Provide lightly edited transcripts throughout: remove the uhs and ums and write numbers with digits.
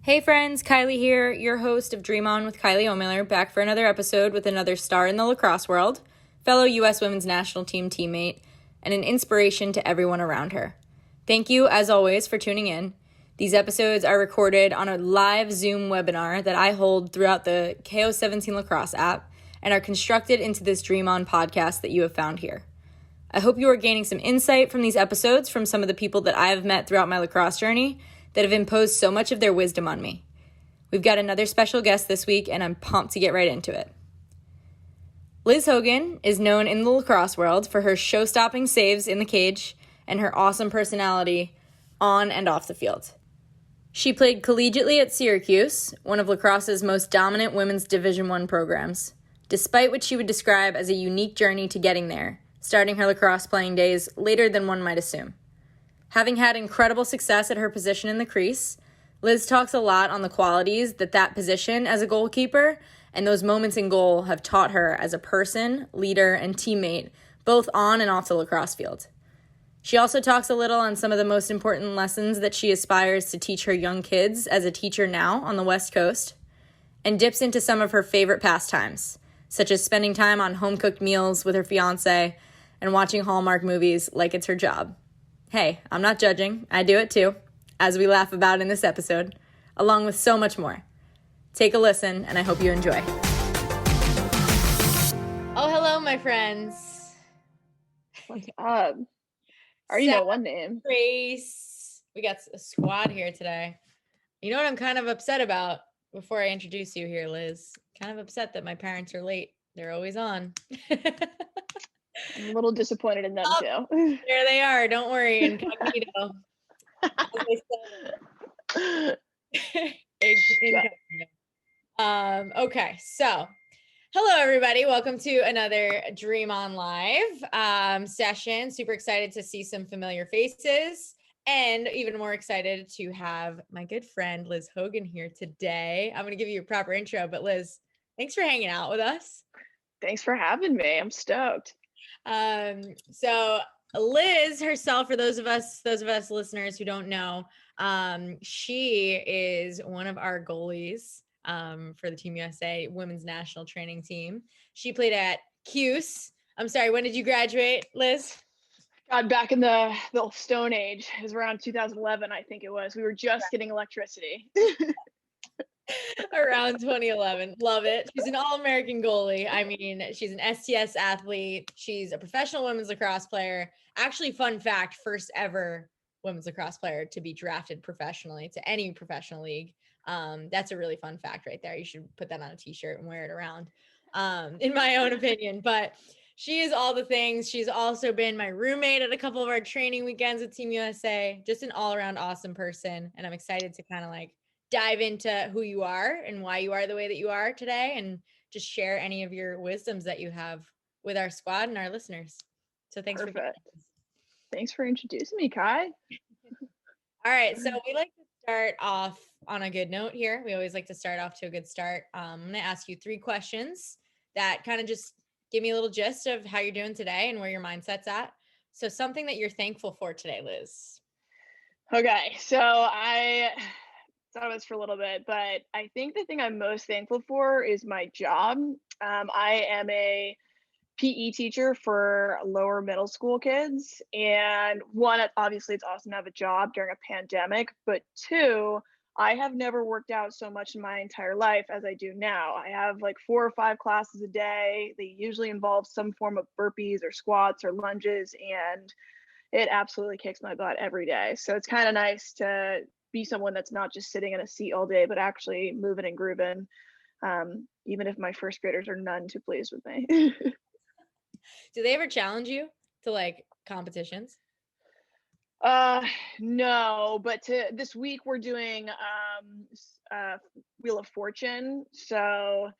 Hey friends, Kylie here, your host of Dream On with Kylie O'Miller, back for another episode with another star in the lacrosse world, fellow U.S. Women's National Team teammate, and an inspiration to everyone around her. Thank you, as always, for tuning in. These episodes are recorded on a live Zoom webinar that I hold throughout the KO17 Lacrosse app and are constructed into this Dream On podcast that you have found here. I hope you are gaining some insight from these episodes from some of the people that I have met throughout my lacrosse journey that have imposed so much of their wisdom on me. We've got another special guest this week, and I'm pumped to get right into it. Liz Hogan is known in the lacrosse world for her show-stopping saves in the cage and her awesome personality on and off the field. She played collegiately at Syracuse, one of lacrosse's most dominant women's Division I programs, despite what she would describe as a unique journey to getting there, starting her lacrosse playing days later than one might assume. Having had incredible success at her position in the crease, Liz talks a lot on the qualities that position as a goalkeeper and those moments in goal have taught her as a person, leader, and teammate, both on and off the lacrosse field. She also talks a little on some of the most important lessons that she aspires to teach her young kids as a teacher now on the West Coast, and dips into some of her favorite pastimes, such as spending time on home-cooked meals with her fiancé and watching Hallmark movies like it's her job. Hey, I'm not judging. I do it too, as we laugh about in this episode, along with so much more. Take a listen, and I hope you enjoy. Oh, hello, my friends. What's up? I already know one name. Grace. We got a squad here today. You know what I'm kind of upset about before I introduce you here, Liz? Kind of upset that my parents are late. They're always on. I'm a little disappointed in them too. There they are. Don't worry, incognito. Okay, so hello everybody. Welcome to another Dream On Live session. Super excited to see some familiar faces, and even more excited to have my good friend Liz Hogan here today. I'm going to give you a proper intro, but Liz, thanks for hanging out with us. Thanks for having me. I'm stoked. So Liz herself, for those of us listeners who don't know, she is one of our goalies for the Team USA Women's National Training Team. She played at Cuse. I'm sorry, when did you graduate, Liz? God, back in the Stone Age. It was around 2011, I think it was. We were just getting electricity. Around 2011. Love it. She's an All-American goalie. I mean, she's an STS athlete. She's a professional women's lacrosse player. Actually, fun fact, first ever women's lacrosse player to be drafted professionally to any professional league. That's a really fun fact right there. You should put that on a t-shirt and wear it around, in my own opinion. But she is all the things. She's also been my roommate at a couple of our training weekends with Team USA. Just an all-around awesome person. And I'm excited to kind of like dive into who you are and why you are the way that you are today, and just share any of your wisdoms that you have with our squad and our listeners. So thanks Perfect. for being with us. Thanks for introducing me, Kai. All right, so we like to start off on a good note here. We always like to start off to a good start. I'm going to ask you 3 questions that kind of just give me a little gist of how you're doing today and where your mindset's at. So something that you're thankful for today, Liz. Okay, so I thought of this for a little bit, but I think the thing I'm most thankful for is my job. I am a PE teacher for lower middle school kids, and one, obviously it's awesome to have a job during a pandemic, but 2, I have never worked out so much in my entire life as I do now. I have like 4 or 5 classes a day. They usually involve some form of burpees or squats or lunges, and it absolutely kicks my butt every day. So it's kind of nice to be someone that's not just sitting in a seat all day, but actually moving and grooving, even if my first graders are none too pleased with me. Do they ever challenge you to like competitions? No, but this week we're doing Wheel of Fortune, so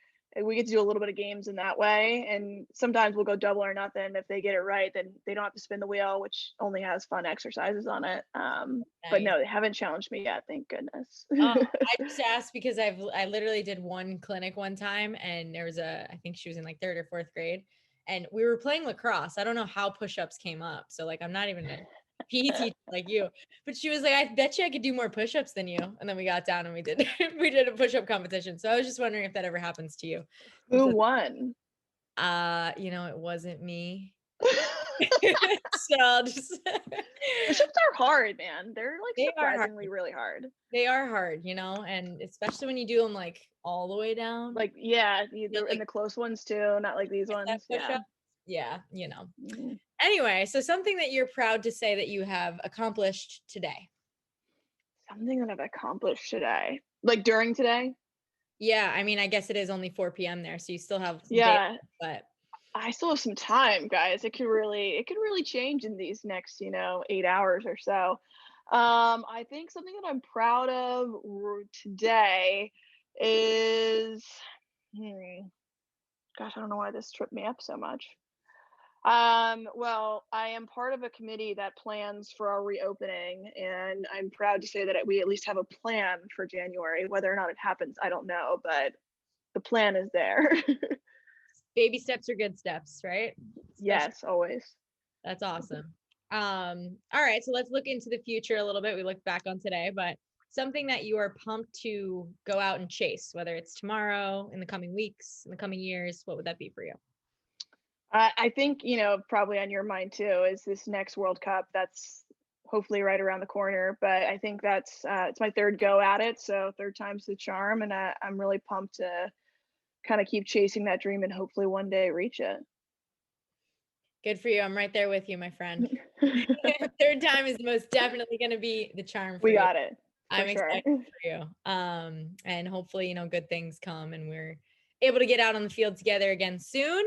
we get to do a little bit of games in that way, and sometimes we'll go double or nothing. If they get it right, then they don't have to spin the wheel, which only has fun exercises on it. But no, they haven't challenged me yet, thank goodness. I just asked because I literally did one clinic one time, and there was I think she was in like 3rd or 4th grade, and we were playing lacrosse. I don't know how push-ups came up, so like I'm not even PE teacher like you. But she was like, I bet you I could do more push-ups than you. And then we got down and we did we did a push-up competition. So I was just wondering if that ever happens to you. Who won? It wasn't me. So I'll just Push-ups are hard, man. They're like they are hard. surprisingly really hard. They are hard, and especially when you do them like all the way down. Like, yeah, Feel and like the close ones too, not like these that ones. Yeah. push-up. Yeah, Mhm. Anyway, so something that you're proud to say that you have accomplished today. Something that I've accomplished today. Like during today? Yeah, I mean, I guess it is only 4 p.m. there, so you still have some day, Yeah. but I still have some time, guys. It could really change in these next, 8 hours or so. I think something that I'm proud of today is, gosh, I don't know why this tripped me up so much. Well, I am part of a committee that plans for our reopening, and I'm proud to say that we at least have a plan for January. Whether or not it happens, I don't know, but the plan is there. baby steps are good steps, right? Yes, always. That's awesome. All right, so let's look into the future a little bit. We looked back on today, but something that you are pumped to go out and chase, whether it's tomorrow, in the coming weeks, in the coming years, what would that be for you? I think, probably on your mind too, is this next World Cup that's hopefully right around the corner. But I think that's it's my third go at it, so third time's the charm, and I'm really pumped to kind of keep chasing that dream and hopefully one day reach it. Good for you. I'm right there with you, my friend. Third time is most definitely going to be the charm for We you. got it. I'm For sure. excited for you. And hopefully, good things come and we're able to get out on the field together again soon.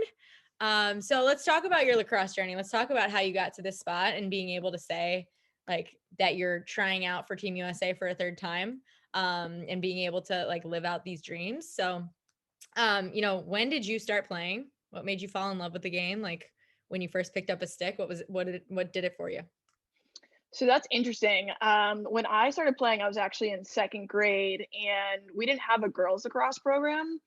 So let's talk about your lacrosse journey. Let's talk about how you got to this spot and being able to say like that you're trying out for Team USA for a third time, and being able to like live out these dreams. So, when did you start playing? What made you fall in love with the game? Like when you first picked up a stick, what did it for you? So that's interesting. When I started playing, I was actually in second grade, and we didn't have a girls lacrosse program.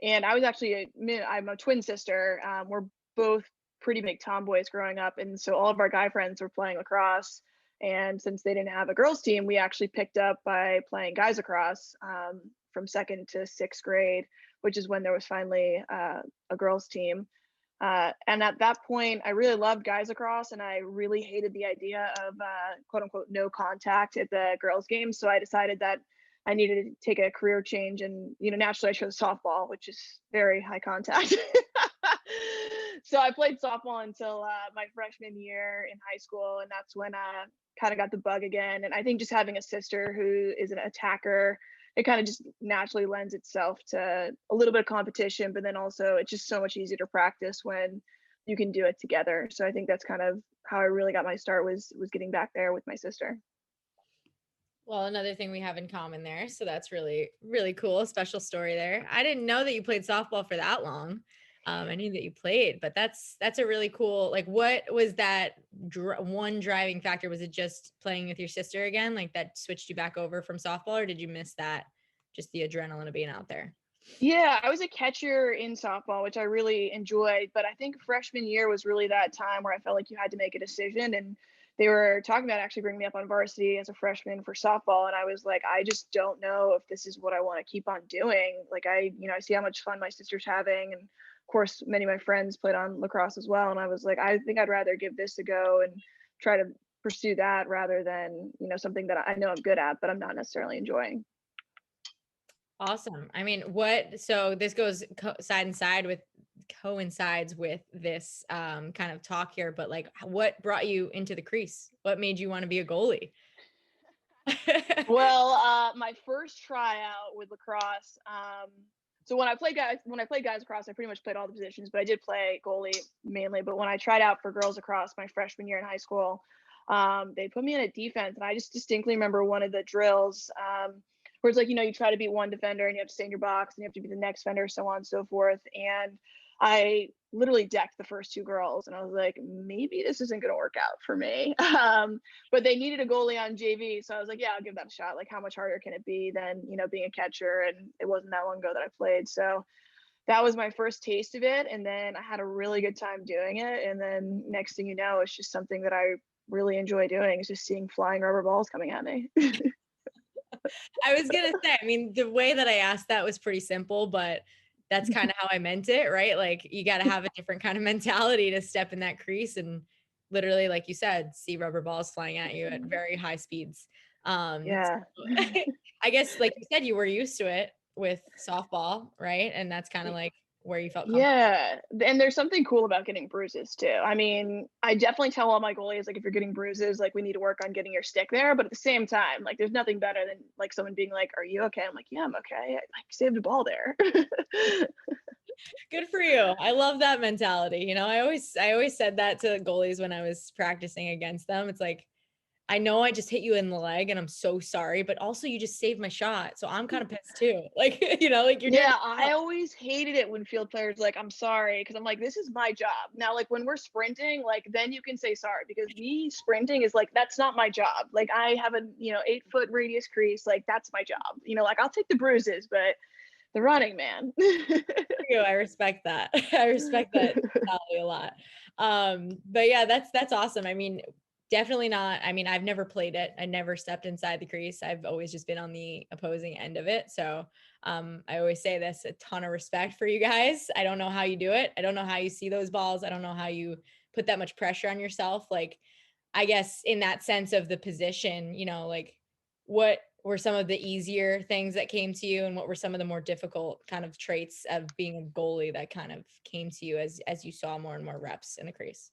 And I was actually, I'm a twin sister. We're both pretty big tomboys growing up, and so all of our guy friends were playing lacrosse. And since they didn't have a girls team, we actually picked up by playing guys lacrosse from second to sixth grade, which is when there was finally a girls team. And at that point, I really loved guys lacrosse, and I really hated the idea of quote unquote no contact at the girls' games. So I decided that I needed to take a career change, and naturally I chose softball, which is very high contact. So I played softball until my freshman year in high school, and that's when I kind of got the bug again. And I think just having a sister who is an attacker, it kind of just naturally lends itself to a little bit of competition, but then also it's just so much easier to practice when you can do it together. So I think that's kind of how I really got my start was getting back there with my sister. Well, another thing we have in common there. So that's really, really cool. Special story there. I didn't know that you played softball for that long. I knew that you played, but that's a really cool, like, what was that one driving factor? Was it just playing with your sister again? Like that switched you back over from softball, or did you miss that? Just the adrenaline of being out there? Yeah, I was a catcher in softball, which I really enjoyed. But I think freshman year was really that time where I felt like you had to make a decision. And they were talking about actually bringing me up on varsity as a freshman for softball. And I was like, I just don't know if this is what I want to keep on doing. Like, I see how much fun my sister's having. And of course, many of my friends played on lacrosse as well. And I was like, I think I'd rather give this a go and try to pursue that rather than, something that I know I'm good at, but I'm not necessarily enjoying. Awesome. I mean, so this goes coincides with this kind of talk here, but like what brought you into the crease? What made you want to be a goalie? Well, my first tryout with lacrosse. So when I played guys lacrosse, I pretty much played all the positions, but I did play goalie mainly. But when I tried out for girls lacrosse my freshman year in high school, they put me in a defense, and I just distinctly remember one of the drills where it's like, you try to beat one defender and you have to stay in your box and you have to be the next defender, so on and so forth. And I literally decked the first two girls, and I was like, maybe this isn't going to work out for me. But they needed a goalie on JV. So I was like, yeah, I'll give that a shot. Like, how much harder can it be than, being a catcher? And it wasn't that long ago that I played. So that was my first taste of it. And then I had a really good time doing it. And then next thing you know, it's just something that I really enjoy doing is just seeing flying rubber balls coming at me. I was gonna say, I mean, the way that I asked that was pretty simple, but that's kind of how I meant it, right? Like you got to have a different kind of mentality to step in that crease and literally, like you said, see rubber balls flying at you at very high speeds. Yeah. So I guess, like you said, you were used to it with softball, right? And that's kind of like where you felt comfortable. Yeah, and there's something cool about getting bruises too. I mean, I definitely tell all my goalies, like, if you're getting bruises, like, we need to work on getting your stick there. But at the same time, like, there's nothing better than like someone being like, "Are you okay?" I'm like, "Yeah, I'm okay. I saved a ball there." Good for you. I love that mentality. You know, I always said that to goalies when I was practicing against them. It's like, I know I just hit you in the leg and I'm so sorry, but also you just saved my shot. So I'm kind of pissed too. Like, like you're doing Yeah, your I job. always hated it when field players like, "I'm sorry," because I'm like, "This is my job." Now, like when we're sprinting, like then you can say sorry because me sprinting is like that's not my job. Like I have a 8 foot radius crease, like that's my job. Like I'll take the bruises, but the running, man. You. I respect that. I respect that mentality a lot. But yeah, that's awesome. I mean, definitely not. I mean, I've never played it. I never stepped inside the crease. I've always just been on the opposing end of it. So I always say this, a ton of respect for you guys. I don't know how you do it. I don't know how you see those balls. I don't know how you put that much pressure on yourself. Like, I guess in that sense of the position, like what were some of the easier things that came to you and what were some of the more difficult kind of traits of being a goalie that kind of came to you as you saw more and more reps in the crease?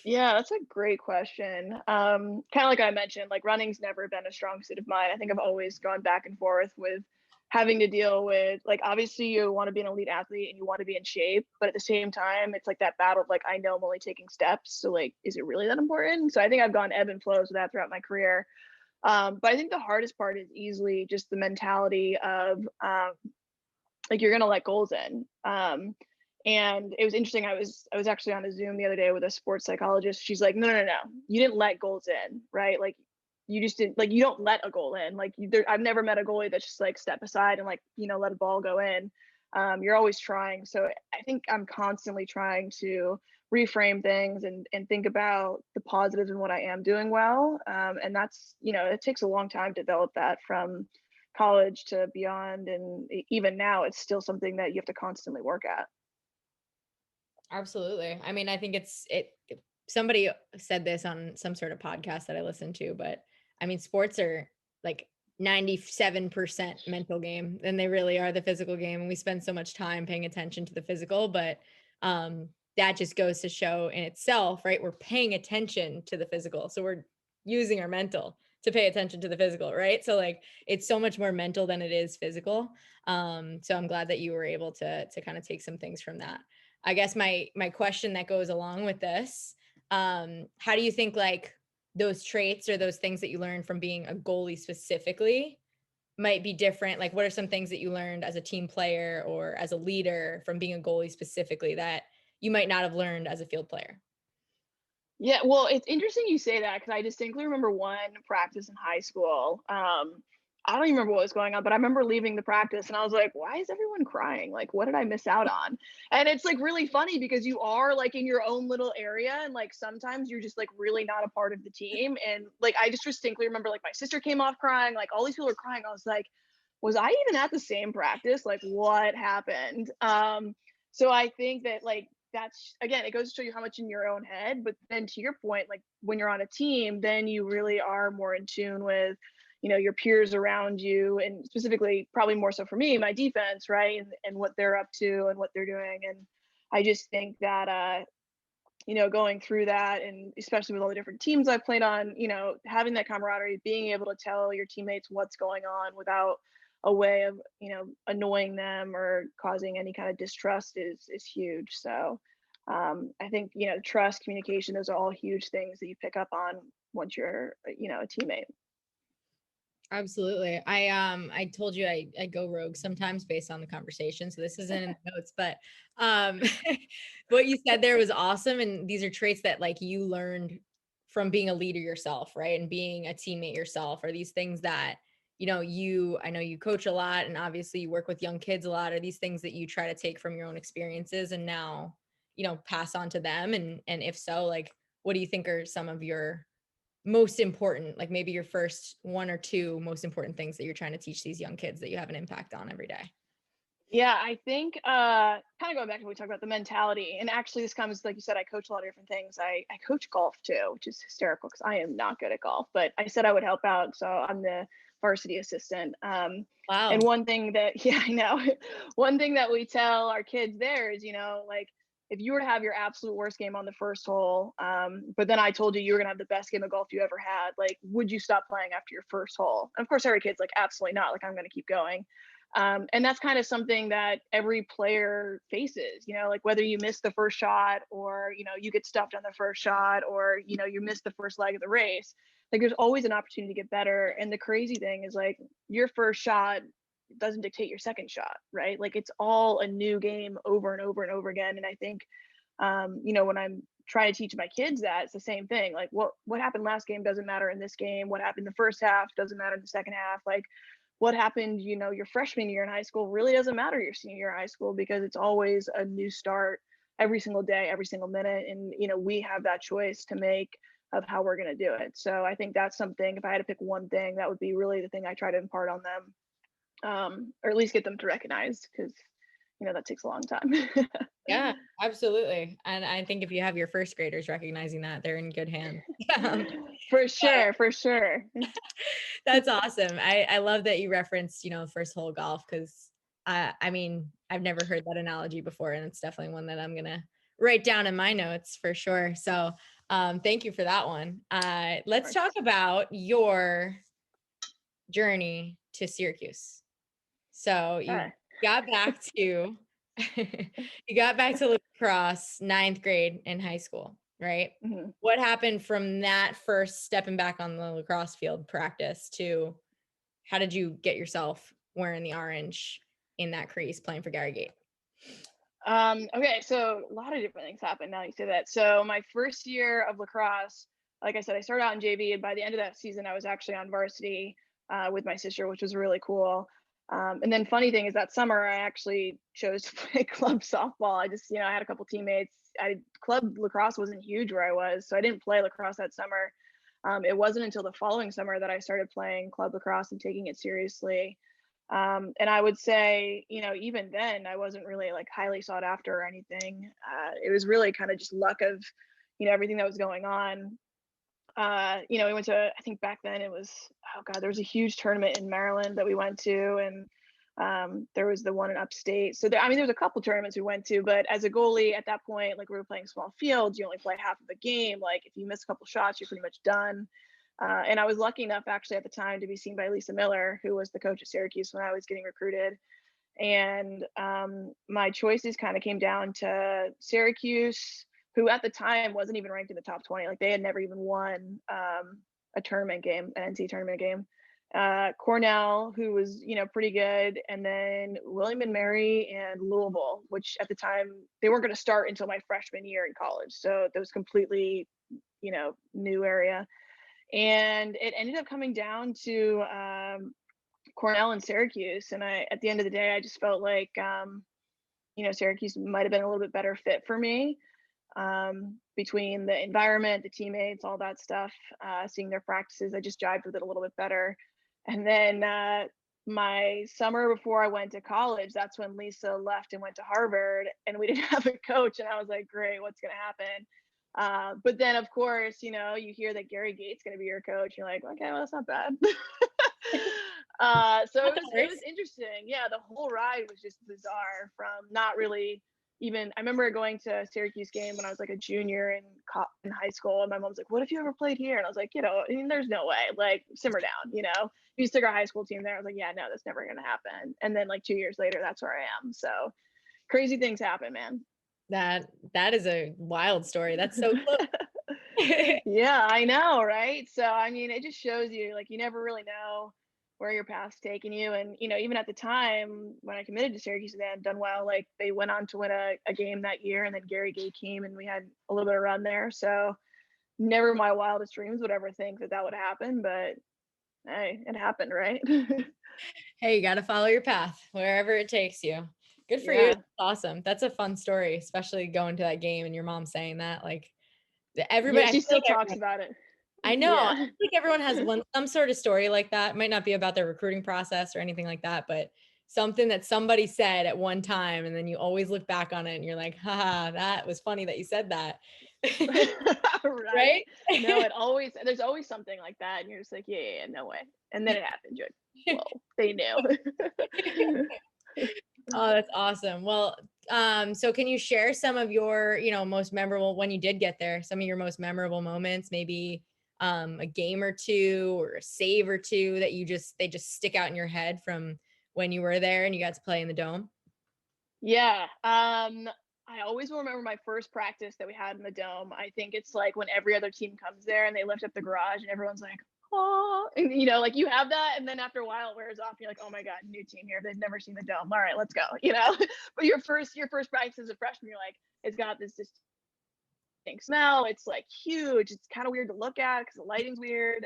Yeah, that's a great question. Kind of like I mentioned, like running's never been a strong suit of mine. I think I've always gone back and forth with having to deal with like obviously you want to be an elite athlete and you want to be in shape, but at the same time, it's like that battle of like I know I'm only taking steps, so like is it really that important? So I think I've gone ebb and flows with that throughout my career. But I think the hardest part is easily just the mentality of like you're gonna let goals in. And it was interesting. I was actually on a Zoom the other day with a sports psychologist. She's like, no, no, no, you didn't let goals in, right? Like you just didn't like you don't let a goal in. Like I've never met a goalie that's just like step aside and like let a ball go in. You're always trying. So I think I'm constantly trying to reframe things and think about the positives in what I am doing well. And that's it takes a long time to develop that from college to beyond, and even now it's still something that you have to constantly work at. Absolutely. I mean, I think somebody said this on some sort of podcast that I listened to, but I mean, sports are like 97% mental game and they really are the physical game. And we spend so much time paying attention to the physical, but that just goes to show in itself, right? We're paying attention to the physical. So we're using our mental to pay attention to the physical, right? So like it's so much more mental than it is physical. So I'm glad that you were able to kind of take some things from that. I guess my question that goes along with this, how do you think like those traits or those things that you learned from being a goalie specifically might be different? Like what are some things that you learned as a team player or as a leader from being a goalie specifically that you might not have learned as a field player? Yeah, well, it's interesting you say that because I distinctly remember one practice in high school. I don't even remember what was going on, but I remember leaving the practice and I was like, why is everyone crying? Like, what did I miss out on? And it's like really funny because you are like in your own little area and like sometimes you're just like really not a part of the team. And like I just distinctly remember like my sister came off crying, like all these people were crying. I was like, was I even at the same practice? Like, what happened? So I think that like that's again, it goes to show you how much in your own head. But then to your point, like when you're on a team, then you really are more in tune with, your peers around you, and specifically, probably more so for me, my defense, right, and what they're up to and what they're doing. And I just think that going through that, and especially with all the different teams I've played on, having that camaraderie, being able to tell your teammates what's going on without a way of, annoying them or causing any kind of distrust is huge. So I think, trust, communication, those are all huge things that you pick up on once you're, a teammate. Absolutely. I told you I go rogue sometimes based on the conversation. So this isn't in the notes, but um what you said there was awesome. And these are traits that like you learned from being a leader yourself, right? And being a teammate yourself, are these things that, I know you coach a lot and obviously you work with young kids a lot. Are these things that you try to take from your own experiences and now, pass on to them? And if so, like what do you think are some of your most important, like maybe your first one or two most important things that you're trying to teach these young kids that you have an impact on every day? Yeah, I think kind of going back to what we talked about, the mentality. And actually this comes, like you said, I coach a lot of different things. I coach golf too, which is hysterical because I am not good at golf, but I said I would help out. So I'm the varsity assistant. And Wow. one thing that, yeah, I know. One thing that we tell our kids there is, like if you were to have your absolute worst game on the first hole, but then I told you were going to have the best game of golf you ever had, like, would you stop playing after your first hole? And of course, every kid's like, absolutely not. Like, I'm going to keep going. And that's kind of something that every player faces, like whether you miss the first shot or, you get stuffed on the first shot or, you miss the first leg of the race. Like there's always an opportunity to get better. And the crazy thing is like your first shot doesn't dictate your second shot, right? Like it's all a new game over and over and over again. And I think, when I'm trying to teach my kids that, it's the same thing. Like what happened last game doesn't matter in this game. What happened the first half doesn't matter in the second half. Like what happened, your freshman year in high school really doesn't matter your senior year in high school because it's always a new start every single day, every single minute. And, we have that choice to make of how we're going to do it. So I think that's something, if I had to pick one thing, that would be really the thing I try to impart on them, or at least get them to recognize because, that takes a long time. Yeah, absolutely. And I think if you have your first graders recognizing that, they're in good hands. For sure, for sure. That's awesome. I love that you referenced, first hole golf because I mean, I've never heard that analogy before, and it's definitely one that I'm gonna write down in my notes for sure. So thank you for that one. Let's talk about your journey to Syracuse. So you got back to you got back to lacrosse 9th grade in high school, right? Mm-hmm. What happened from that first stepping back on the lacrosse field practice to how did you get yourself wearing the orange in that crease playing for Gary Gate? Okay, so a lot of different things happened now you say that. So my first year of lacrosse, like I said, I started out in JV, and by the end of that season, I was actually on varsity with my sister, which was really cool. And then funny thing is that summer I actually chose to play club softball. I just, I had a couple teammates. Club lacrosse wasn't huge where I was, so I didn't play lacrosse that summer. It wasn't until the following summer that I started playing club lacrosse and taking it seriously. And I would say, even then I wasn't really like highly sought after or anything. It was really kind of just luck of, everything that was going on. We went to, I think back then it was, oh God, there was a huge tournament in Maryland that we went to. And there was the one in upstate. So there was a couple tournaments we went to, but as a goalie at that point, like we were playing small fields, you only play half of the game. Like if you miss a couple shots, you're pretty much done. And I was lucky enough actually at the time to be seen by Lisa Miller, who was the coach at Syracuse when I was getting recruited. And my choices kind of came down to Syracuse, who at the time wasn't even ranked in the top 20. Like they had never even won a tournament game, an NC tournament game. Cornell, who was, pretty good. And then William and Mary and Louisville, which at the time they weren't going to start until my freshman year in college. So that was completely, new area. And it ended up coming down to Cornell and Syracuse. And at the end of the day, I just felt like, Syracuse might have been a little bit better fit for me, between the environment, the teammates, all that stuff, seeing their practices. I just jived with it a little bit better. And then my summer before I went to college, that's when Lisa left and went to Harvard, and we didn't have a coach. And I was like, great, what's going to happen? But then of course, you hear that Gary Gate's going to be your coach. You're like, okay, well, that's not bad. So it was interesting. Yeah. The whole ride was just bizarre from not really even, I remember going to a Syracuse game when I was like a junior in high school. And my mom's like, what if you ever played here? And I was like, there's no way, like simmer down, you stick our high school team there. I was like, yeah, no, that's never going to happen. And then like 2 years later, that's where I am. So crazy things happen, man. That is a wild story. That's so close. Yeah, I know, right? So it just shows you like you never really know where your path's taking you. And even at the time when I committed to Syracuse, they hadn't done well. Like they went on to win a game that year, and then Gary Gay came and we had a little bit of run there. So never my wildest dreams would ever think that would happen, but hey, it happened, right? Hey, you got to follow your path wherever it takes you. Good for you. That's awesome. That's a fun story, especially going to that game and your mom saying that. Like everybody, yeah, she still talks about it. I know. I Yeah. think everyone has some sort of story like that. It might not be about their recruiting process or anything like that, but something that somebody said at one time, and then you always look back on it and you're like, haha, that was funny that you said that. Right? Right? No, there's always something like that, and you're just like, yeah, no way. And then it happened. You're like, whoa, they knew. Oh, that's awesome. Well, so can you share some of your, most memorable when you did get there, some of your most memorable moments, maybe a game or two or a save or two that they just stick out in your head from when you were there and you got to play in the dome? Yeah. I always will remember my first practice that we had in the dome. I think it's like when every other team comes there and they lift up the garage and everyone's like, oh, and like you have that, and then after a while it wears off. And you're like, oh my god, new team here. They've never seen the dome. All right, let's go. But your first practice as a freshman, you're like, it's got this distinct smell. It's like huge. It's kind of weird to look at because the lighting's weird.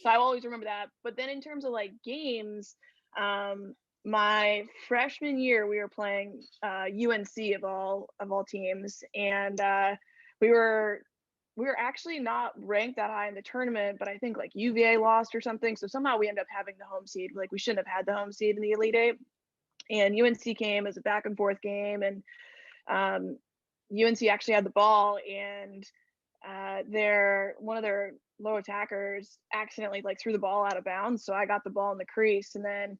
So I always remember that. But then in terms of like games, my freshman year we were playing UNC of all teams, and we were actually not ranked that high in the tournament, but I think like UVA lost or something. So somehow we ended up having the home seed. Like we shouldn't have had the home seed in the Elite Eight. And UNC came as a back and forth game, and UNC actually had the ball, and one of their low attackers accidentally like threw the ball out of bounds. So I got the ball in the crease, and then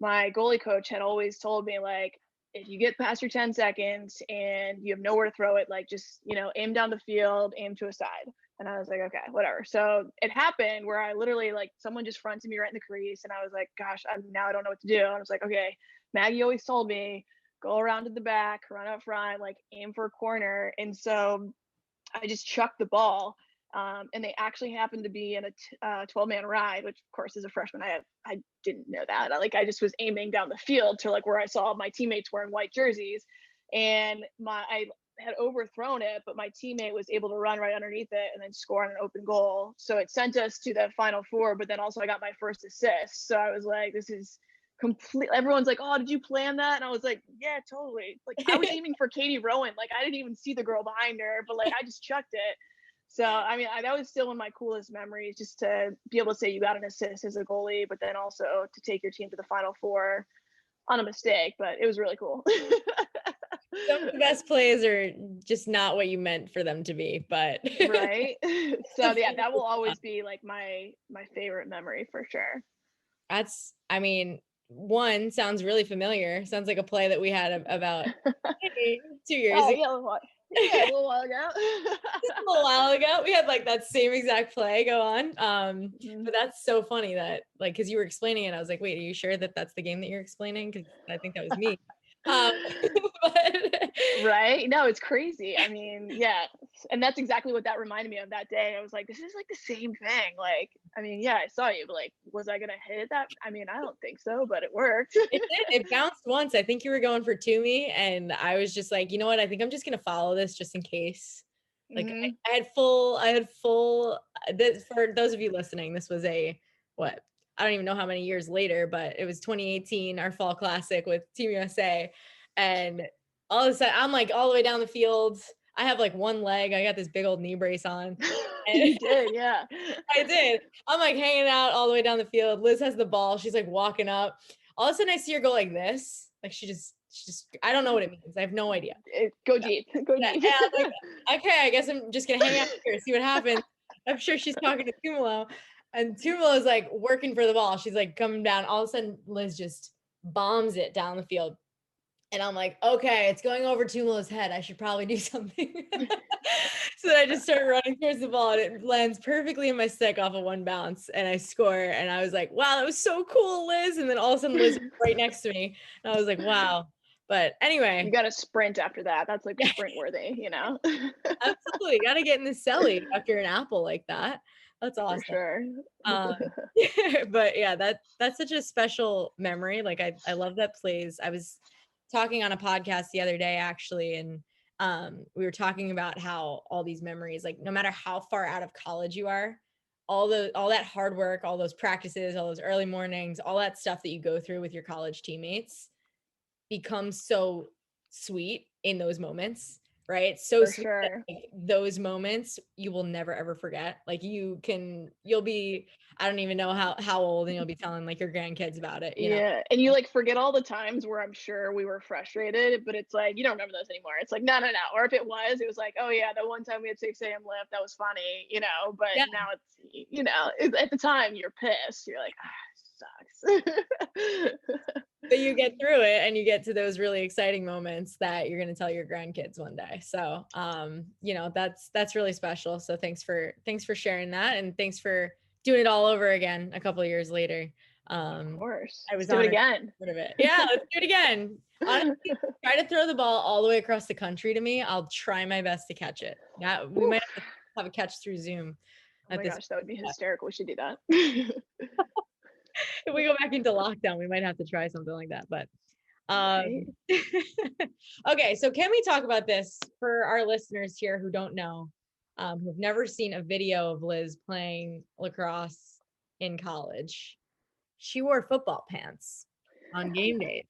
my goalie coach had always told me, like, if you get past your 10 seconds and you have nowhere to throw it, like just aim down the field, aim to a side. And I was like, okay, whatever. So it happened where I literally, like, someone just fronted me right in the crease, and I was like, gosh, now I don't know what to do. And I was like, okay, Maggie always told me, go around to the back, run up front, like aim for a corner. And so I just chucked the ball. And they actually happened to be in a 12-man ride, which of course as a freshman, I didn't know that. I just was aiming down the field to like where I saw my teammates wearing white jerseys, and I had overthrown it, but my teammate was able to run right underneath it and then score on an open goal. So it sent us to the Final Four, but then also I got my first assist. So I was like, this is complete. Everyone's like, oh, did you plan that? And I was like, yeah, totally. Like I was aiming for Katie Rowan. Like I didn't even see the girl behind her, but like I just chucked it. So, I mean, that was still one of my coolest memories, just to be able to say you got an assist as a goalie, but then also to take your team to the Final Four on a mistake. But it was really cool. Some of the best plays are just not what you meant for them to be, but right. So yeah, that will always be like my favorite memory for sure. I mean, one sounds really familiar. Sounds like a play that we had about 2 years Oh ago. yeah, a little while ago. Just a little while ago, we had like that same exact play go on. But that's so funny that like, because you were explaining it, I was like, wait, are you sure that that's the game that you're explaining? Because I think that was me. But Right? No, it's crazy. I mean, yeah. And that's exactly what that reminded me of that day. I was like, this is like the same thing. Like, I mean, yeah, I saw you, but like, was I gonna hit that? I mean, I don't think so, but it worked. it did. It bounced once. I think you were going for Toomey, and I was just like, you know what? I think I'm just gonna follow this just in case. Like I had full. This, for those of you listening, this was what? I don't even know how many years later, but it was 2018, our fall classic with Team USA, and all of a sudden I'm like all the way down the field. I have like one leg. I got this big old knee brace on. You did, yeah. I did. I'm like hanging out all the way down the field. Liz has the ball. She's like walking up. All of a sudden I see her go like this. Like she just, I don't know what it means. I have no idea. Go deep. Go deep. And I'm like, okay, I guess I'm just gonna hang out here, see what happens. I'm sure she's talking to Tumalo, and Tumalo is like working for the ball. She's like coming down. All of a sudden, Liz just bombs it down the field. And I'm like, okay, it's going over Tumalo's head. I should probably do something. So then I just start running towards the ball, and it lands perfectly in my stick off of one bounce, and I score. And I was like, wow, that was so cool, Liz. And then all of a sudden, Liz was right next to me. And I was like, wow. But anyway. You got to sprint after that. That's like sprint worthy, you know? Absolutely. Got to get in the celly after an apple like that. That's awesome. For sure. But yeah, that's such a special memory. Like I love that plays. I was talking on a podcast the other day actually, and we were talking about how all these memories, like no matter how far out of college you are, all that hard work, all those practices, all those early mornings, all that stuff that you go through with your college teammates becomes so sweet in those moments. right? So For sweet that, sure. like, those moments you will never ever forget. Like you'll be, I don't even know how old, and you'll be telling like your grandkids about it, you know? Yeah, and you like forget all the times where I'm sure we were frustrated, but it's like you don't remember those anymore. It's like no, no, no. Or if it was like, oh yeah, that one time we had 6 a.m. lift, that was funny, you know. But Yeah. now at the time you're pissed. You're like, sucks. But you get through it and you get to those really exciting moments that you're going to tell your grandkids one day. So, that's really special. So thanks for sharing that. And thanks for doing it all over again a couple of years later. Of course, I let's was do it honored again. of it. Yeah, let's do it again. Honestly, try to throw the ball all the way across the country to me. I'll try my best to catch it. Yeah, we might have a catch through Zoom Oh at my this. gosh, that would be hysterical. We should do that. If we go back into lockdown, we might have to try something like that. But Right? okay, so can we talk about this for our listeners here who don't know, who've never seen a video of Liz playing lacrosse in college? She wore football pants on game days.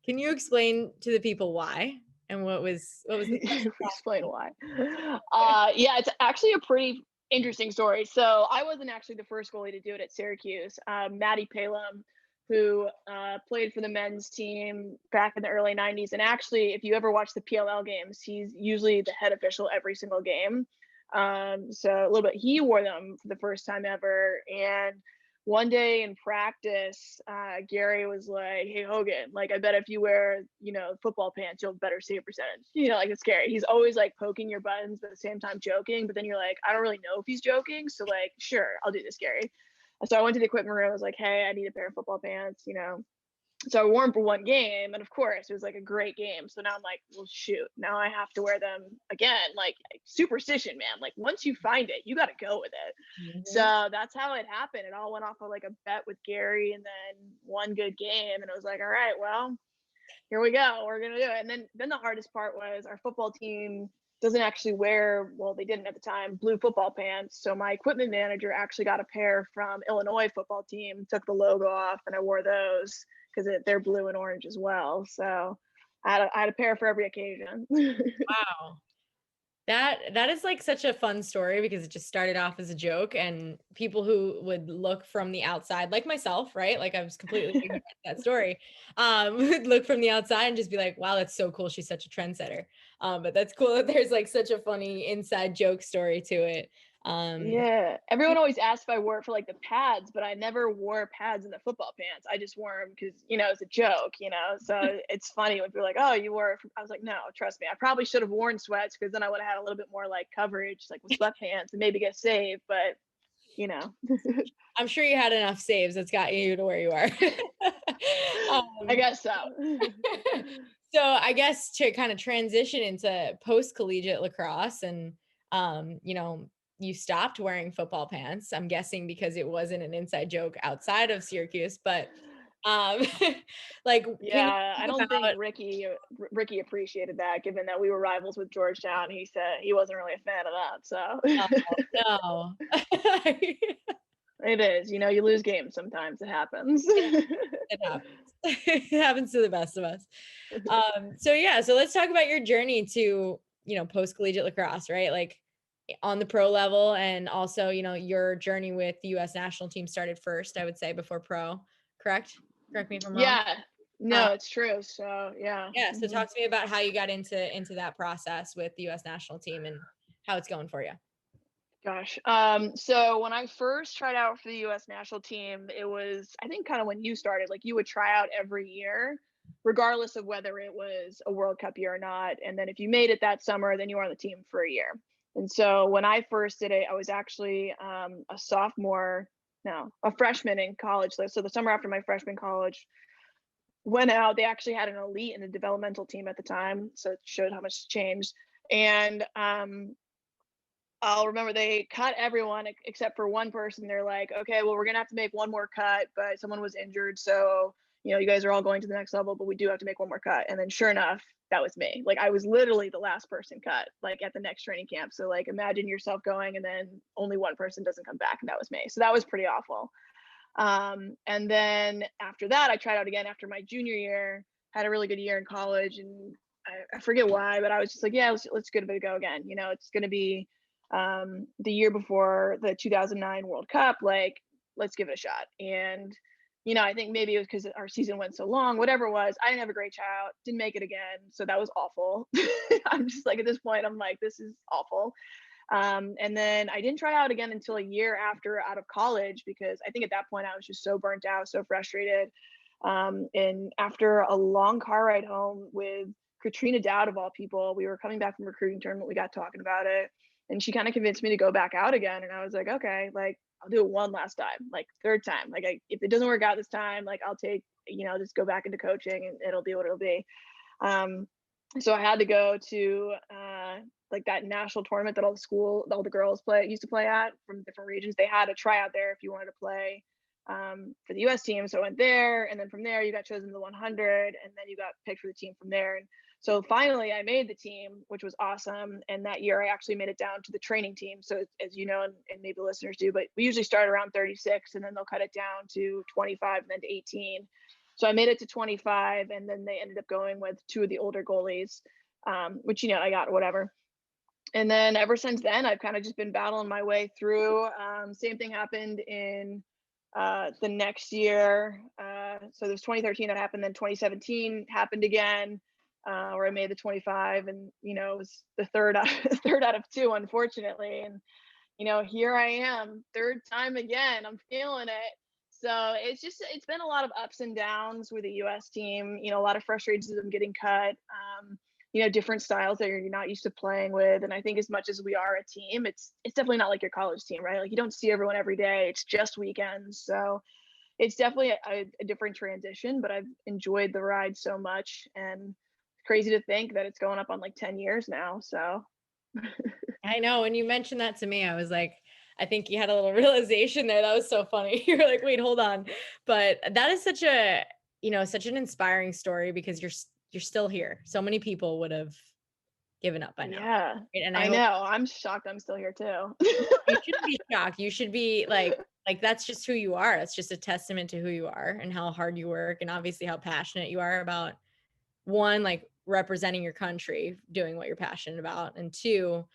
Can you explain to the people why and what was the Explain why. Yeah, it's actually a pretty interesting story. So I wasn't actually the first goalie to do it at Syracuse. Maddie Palum, who played for the men's team back in the early 90s. And actually, if you ever watch the PLL games, he's usually the head official every single game. So a little bit, he wore them for the first time ever. And one day in practice, Gary was like, "Hey Hogan, like I bet if you wear, football pants, you'll have better save percentage." Like it's scary. He's always like poking your buttons, but at the same time joking. But then you're like, I don't really know if he's joking, so like, sure, I'll do this, Gary. So I went to the equipment room. I was like, "Hey, I need a pair of football pants." So I wore them for one game, and of course, it was like a great game. So now I'm like, well, shoot, now I have to wear them again. Like superstition, man. Like once you find it, you got to go with it. So that's how it happened. It all went off of like a bet with Gary, and then one good game, and it was like, all right, well, here we go. We're gonna do it. And then the hardest part was our football team doesn't actually wear, well, they didn't at the time, blue football pants. So my equipment manager actually got a pair from Illinois football team, took the logo off, and I wore those because they're blue and orange as well. So I had a pair for every occasion. Wow. That is like such a fun story because it just started off as a joke, and people who would look from the outside, like myself, right? Like I was completely ignorant to that story, would look from the outside and just be like, wow, that's so cool. She's such a trendsetter. But that's cool that there's like such a funny inside joke story to it. Yeah, everyone always asks if I wore it for like the pads, but I never wore pads in the football pants. I just wore them because it's a joke. So it's funny when people are like, "Oh, you wore it." I was like, "No, trust me. I probably should have worn sweats because then I would have had a little bit more like coverage, like with sweatpants, and maybe get saved." But you know, I'm sure you had enough saves that's got you to where you are. I guess so. So I guess to kind of transition into post-collegiate lacrosse, and you stopped wearing football pants, I'm guessing because it wasn't an inside joke outside of Syracuse, but like, can you Yeah, I talk don't think about Ricky appreciated that, given that we were rivals with Georgetown. He said he wasn't really a fan of that. So oh, no. it is, you lose games sometimes. It happens. It happens. It happens to the best of us. So let's talk about your journey to, post collegiate lacrosse, right? Like on the pro level, and also, your journey with the US national team started first, I would say, before pro, correct? Correct me if I'm wrong. Yeah, Uh, no, it's true. So yeah. yeah. So Mhm. talk to me about how you got into that process with the US national team and how it's going for you. Gosh. So when I first tried out for the US national team, it was, I think, kind of when you started, like you would try out every year, regardless of whether it was a World Cup year or not. And then if you made it that summer, then you were on the team for a year. And so when I first did it, I was actually a sophomore, no, a freshman in college. So the summer after my freshman college, went out. They actually had an elite and a developmental team at the time, so it showed how much changed. And I'll remember they cut everyone except for one person. They're like, okay, well, we're gonna have to make one more cut, but someone was injured, so you guys are all going to the next level, but we do have to make one more cut. And then sure enough, that was me. Like I was literally the last person cut, like at the next training camp. So like imagine yourself going and then only one person doesn't come back, and that was me. So that was pretty awful. And then after that, I tried out again after my junior year, had a really good year in college, and I forget why, but I was just like, yeah, let's give it a go again. It's going to be the year before the 2009 World Cup. Like, let's give it a shot. And I think maybe it was because our season went so long, whatever it was. I didn't have a great tryout, didn't make it again, so that was awful. I'm just like, at this point, I'm like, this is awful. And then I didn't try out again until a year after out of college, because I think at that point I was just so burnt out, so frustrated. And after a long car ride home with Katrina Dowd, of all people, we were coming back from recruiting tournament. We got talking about it, and she kind of convinced me to go back out again. And I was like, okay, like I'll do it one last time, like third time. Like if it doesn't work out this time, like I'll take, just go back into coaching and it'll be what it'll be. So I had to go to like that national tournament that all the girls used to play at from different regions. They had a tryout there if you wanted to play for the U.S. team. So I went there, and then from there you got chosen to the 100, and then you got picked for the team from there. And so finally I made the team, which was awesome. And that year I actually made it down to the training team. So as you know, and maybe listeners do, but we usually start around 36, and then they'll cut it down to 25 and then to 18. So I made it to 25, and then they ended up going with two of the older goalies, which, I got whatever. And then ever since then, I've kind of just been battling my way through. Same thing happened in the next year. So there's 2013 that happened, then 2017 happened again, where I made the 25, and, it was the third out of two, unfortunately. And, here I am, third time again, I'm feeling it. So it's been a lot of ups and downs with the U.S. team, a lot of frustrations of them getting cut, different styles that you're not used to playing with. And I think as much as we are a team, it's definitely not like your college team, right? Like you don't see everyone every day. It's just weekends. So it's definitely a different transition, but I've enjoyed the ride so much, and crazy to think that it's going up on like 10 years now. So I know. When you mentioned that to me, I was like, I think you had a little realization there. That was so funny. You're like, wait, hold on. But that is such an inspiring story, because you're still here. So many people would have given up by now. Yeah, Right? And I know. I'm shocked I'm still here too. You shouldn't be shocked. You should be like that's just who you are. That's just a testament to who you are and how hard you work, and obviously how passionate you are about, one, like representing your country, doing what you're passionate about, and two,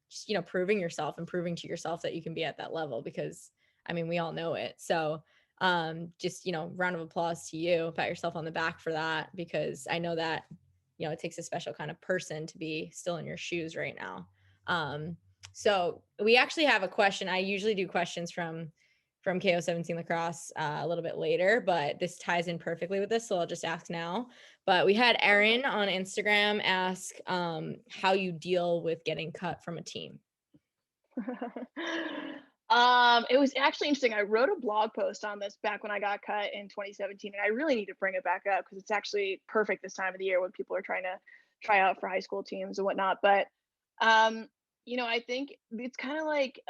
just, proving yourself and proving to yourself that you can be at that level, because I mean, we all know it. So just, round of applause to you, pat yourself on the back for that, because I know that, it takes a special kind of person to be still in your shoes right now. So we actually have a question. I usually do questions from KO17 Lacrosse a little bit later, but this ties in perfectly with this, so I'll just ask now. But we had Erin on Instagram ask how you deal with getting cut from a team. It was actually interesting. I wrote a blog post on this back when I got cut in 2017, and I really need to bring it back up because it's actually perfect this time of the year when people are trying to try out for high school teams and whatnot. But I think it's kind of like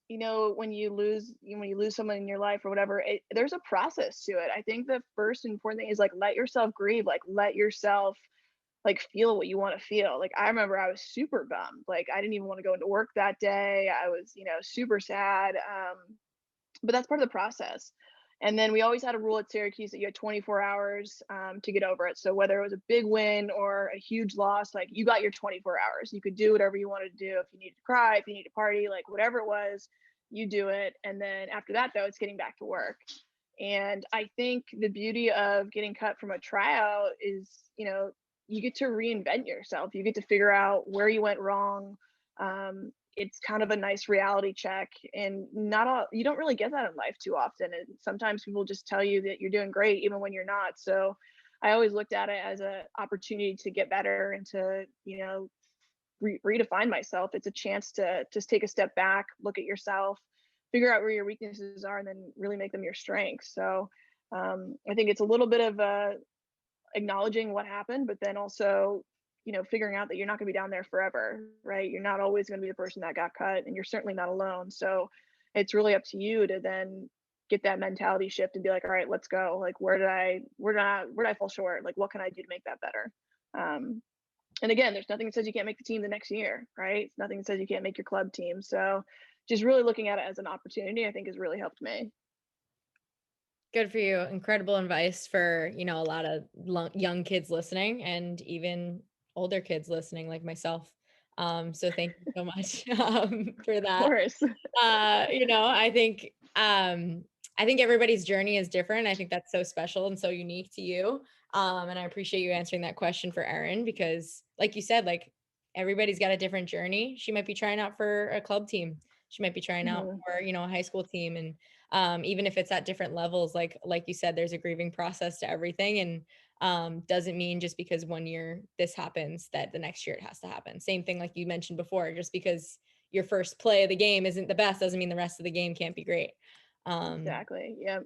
when you lose someone in your life or whatever, there's a process to it. I think the first important thing is like let yourself grieve, like let yourself like feel what you want to feel. Like I remember I was super bummed. Like I didn't even want to go into work that day. I was, super sad. But that's part of the process. And then we always had a rule at Syracuse that you had 24 hours to get over it. So whether it was a big win or a huge loss, like you got your 24 hours. You could do whatever you wanted to do. If you needed to cry, if you needed to party, like whatever it was, you do it. And then after that, though, it's getting back to work. And I think the beauty of getting cut from a tryout is, you get to reinvent yourself. You get to figure out where you went wrong. It's kind of a nice reality check, and you don't really get that in life too often. And sometimes people just tell you that you're doing great even when you're not. So I always looked at it as an opportunity to get better and to, redefine myself. It's a chance to just take a step back, look at yourself, figure out where your weaknesses are, and then really make them your strengths. So I think it's a little bit of acknowledging what happened, but then also figuring out that you're not going to be down there forever, right? You're not always going to be the person that got cut, and you're certainly not alone. So it's really up to you to then get that mentality shift and be like, all right, let's go. Like, where did I fall short? Like, what can I do to make that better? And again, there's nothing that says you can't make the team the next year, right? Nothing that says you can't make your club team. So just really looking at it as an opportunity, I think has really helped me. Good for you. Incredible advice for, a lot of young kids listening and even older kids listening like myself. So thank you so much for Of that. course. I think everybody's journey is different. I think that's so special and so unique to you. And I appreciate you answering that question for Erin, because like you said, like everybody's got a different journey. She might be trying out for a club team. She might be trying out Mhm. for, a high school team. And even if it's at different levels, like you said, there's a grieving process to everything. And doesn't mean just because one year this happens that the next year it has to happen. Same thing like you mentioned before, just because your first play of the game isn't the best doesn't mean the rest of the game can't be great. Exactly. Yep.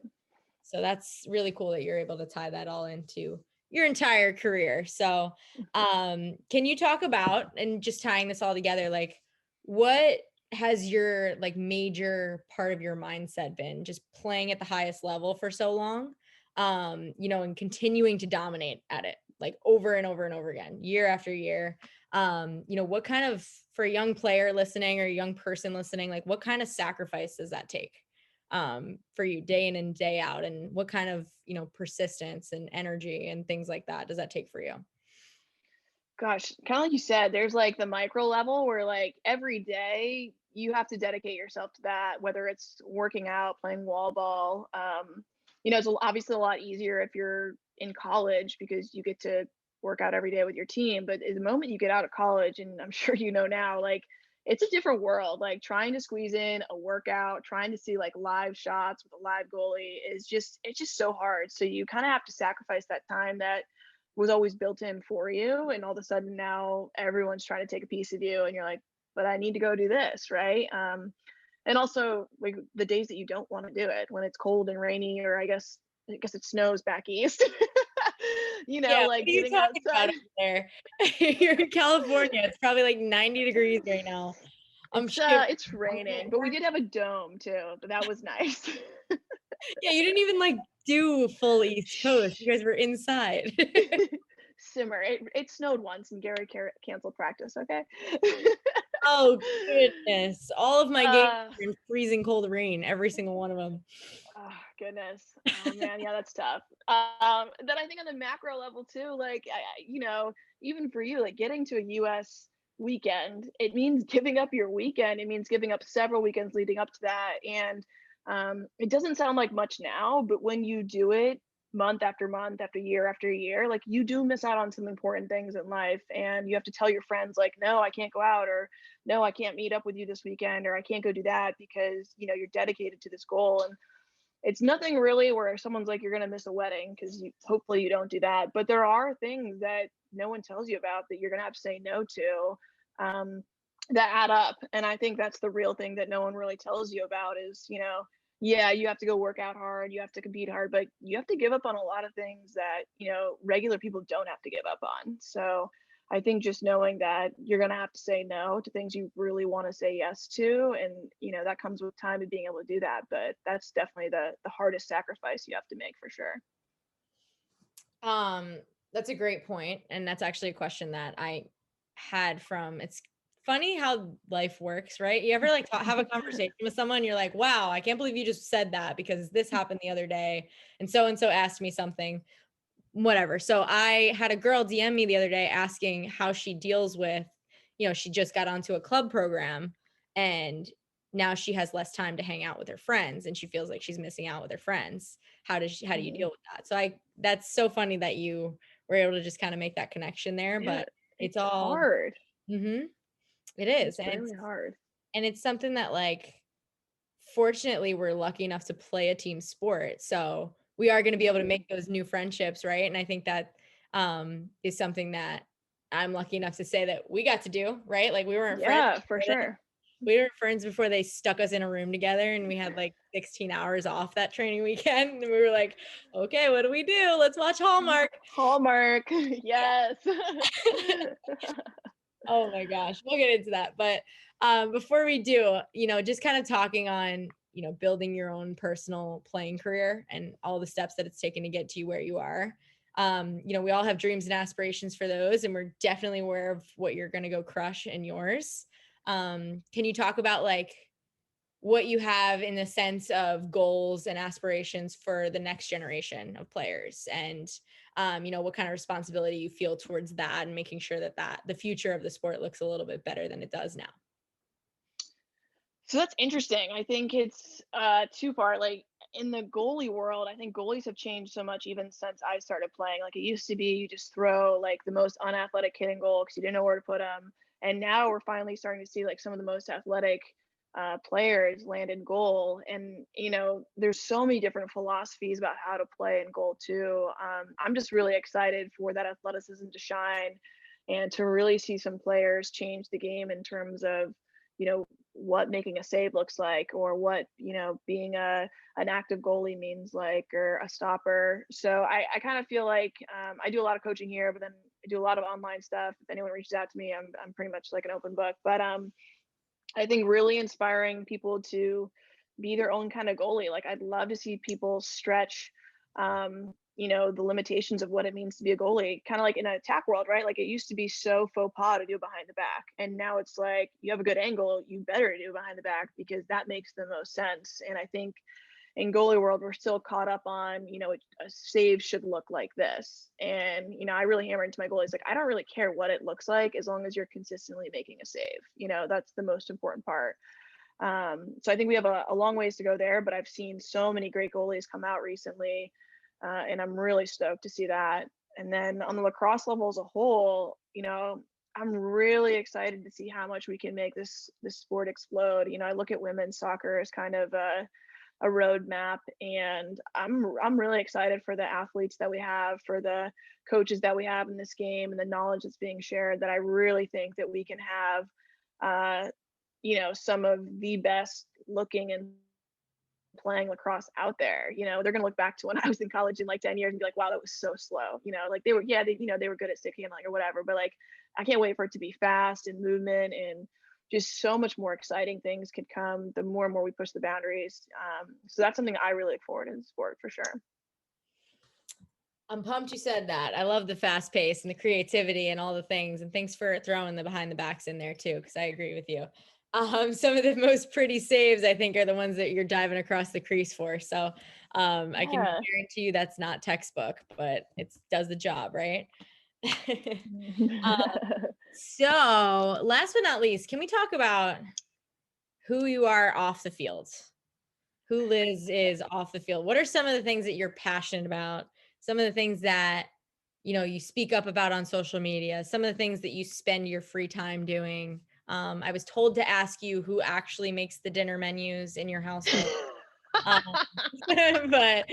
So that's really cool that you're able to tie that all into your entire career. So can you talk about, and just tying this all together, like what has your like major part of your mindset been, just playing at the highest level for so long, and continuing to dominate at it like over and over and over again, year after year? What kind of, for a young player listening or a young person listening, like what kind of sacrifice does that take for you day in and day out, and what kind of persistence and energy and things like that does that take for you? Gosh, kind of like you said, there's like the micro level where like every day you have to dedicate yourself to that, whether it's working out, playing wall ball. It's obviously a lot easier if you're in college because you get to work out every day with your team. But the moment you get out of college, and I'm sure you know now, like it's a different world. Like trying to squeeze in a workout, trying to see like live shots with a live goalie it's just so hard. So you kind of have to sacrifice that time that was always built in for you, and all of a sudden now everyone's trying to take a piece of you and you're like, but I need to go do this, right? And also like the days that you don't want to do it, when it's cold and rainy, or I guess it snows back east. Yeah, what Like are you getting talking about outside. over there? You're in California. It's probably like 90 degrees right now. I'm shivering. It's raining, but we did have a dome too, but that was nice. Yeah, you didn't even like do full East Coast. You guys were inside. Simmer. It snowed once and Gary canceled practice. Okay. Oh goodness. All of my games uh were in freezing cold rain, every single one of them. Oh goodness. Oh man, yeah, that's tough. Then I think on the macro level too, like even for you, like getting to a US weekend, it means giving up your weekend. It means giving up several weekends leading up to that. And it doesn't sound like much now, but when you do it month after year, like you do miss out on some important things in life. And you have to tell your friends, like, no, I can't go out, or no, I can't meet up with you this weekend, or I can't go do that because, you're dedicated to this goal. And it's nothing really where someone's like, you're going to miss a wedding, because hopefully you don't do that. But there are things that no one tells you about that you're going to have to say no to, um, that add up. And I think that's the real thing that no one really tells you about is, yeah, you have to go work out hard, you have to compete hard, but you have to give up on a lot of things that, regular people don't have to give up on. So I think just knowing that you're going to have to say no to things you really want to say yes to, and that comes with time and being able to do that. But that's definitely the hardest sacrifice you have to make for sure. Um, that's a great point, and that's actually a question that I had from. It's funny how life works, right? You ever like have a conversation with someone, you're like, "Wow, I can't believe you just said that because this happened the other day, and so asked me something." Whatever. So I had a girl DM me the other day asking how she deals with, she just got onto a club program and now she has less time to hang out with her friends and she feels like she's missing out with her friends. How do you Mhm. deal with that? So that's so funny that you were able to just kind of make that connection there, Yeah, but it's it's all, hard. mhm, it is. It's really hard. And it's something that like, fortunately we're lucky enough to play a team sport, so we are going to be able to Mhm. make those new friendships, right? And I think that is something that I'm lucky enough to say that we got to do, right? Like Yeah, for sure. we weren't friends before they stuck us in a room together and we had like 16 hours off that training weekend and we were like, okay, what do we do? Let's watch Hallmark. Hallmark. Yes. Oh my gosh, we'll get into that. But before we do, just kind of talking on, building your own personal playing career and all the steps that it's taken to get to you where you are. We all have dreams and aspirations for those, and we're definitely aware of what you're going to go crush in yours. Can you talk about like what you have in the sense of goals and aspirations for the next generation of players, and what kind of responsibility you feel towards that, and making sure that the future of the sport looks a little bit better than it does now. So that's interesting. I think it's two-part. Like in the goalie world, I think goalies have changed so much even since I started playing. Like it used to be you just throw like the most unathletic kid in goal because you didn't know where to put them. And now we're finally starting to see like some of the most athletic players land in goal. And there's so many different philosophies about how to play in goal too. I'm just really excited for that athleticism to shine and to really see some players change the game in terms of what making a save looks like, or what being an active goalie means like, or a stopper. So I kind of feel like I do a lot of coaching here, but then I do a lot of online stuff. If anyone reaches out to me, I'm pretty much like an open book. But I think really inspiring people to be their own kind of goalie. Like I'd love to see people stretch the limitations of what it means to be a goalie, kind of like in an attack world, right? Like it used to be so faux pas to do behind the back. And now it's like, you have a good angle, you better do behind the back because that makes the most sense. And I think in goalie world, we're still caught up on, a save should look like this. And, I really hammer into my goalies, like, I don't really care what it looks like as long as you're consistently making a save. That's the most important part. So I think we have a long ways to go there, but I've seen so many great goalies come out recently. And I'm really stoked to see that. And then on the lacrosse level as a whole, I'm really excited to see how much we can make this sport explode. I look at women's soccer as kind of a roadmap, and I'm really excited for the athletes that we have, for the coaches that we have in this game, and the knowledge that's being shared, that I really think that we can have some of the best looking and playing lacrosse out there. They're going to look back to when I was in college in like 10 years and be like, wow, that was so slow. Like they were, yeah, they were good at stick handling or whatever, but like, I can't wait for it to be fast and movement, and just so much more exciting things could come the more and more we push the boundaries. So that's something I really look forward to in sport for sure. I'm pumped you said that. I love the fast pace and the creativity and all the things. And thanks for throwing the behind the backs in there too, because I agree with you. Some of the most pretty saves, I think, are the ones that you're diving across the crease for. So I can guarantee you that's not textbook, but it does the job, right? So last but not least, can we talk about who you are off the field? Who Liz is off the field? What are some of the things that you're passionate about? Some of the things that you speak up about on social media, some of the things that you spend your free time doing. I was told to ask you who actually makes the dinner menus in your household. But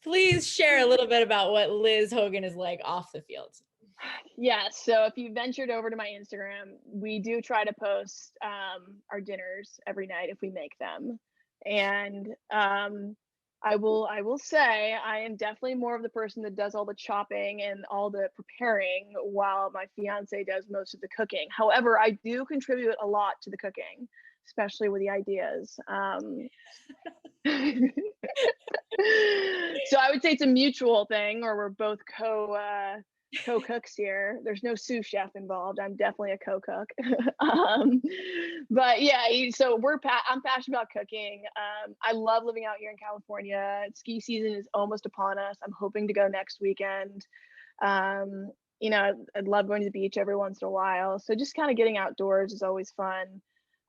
please share a little bit about what Liz Hogan is like off the field. Yeah, so if you ventured over to my Instagram, we do try to post our dinners every night if we make them. And I will say I am definitely more of the person that does all the chopping and all the preparing, while my fiance does most of the cooking. However, I do contribute a lot to the cooking, especially with the ideas. So I would say it's a mutual thing, or we're both co-cooks here. There's no sous chef involved. I'm definitely a co-cook. But yeah, so I'm passionate about cooking. I love living out here in California. Ski season is almost upon us. I'm hoping to go next weekend. I'd love going to the beach every once in a while. So just kind of getting outdoors is always fun.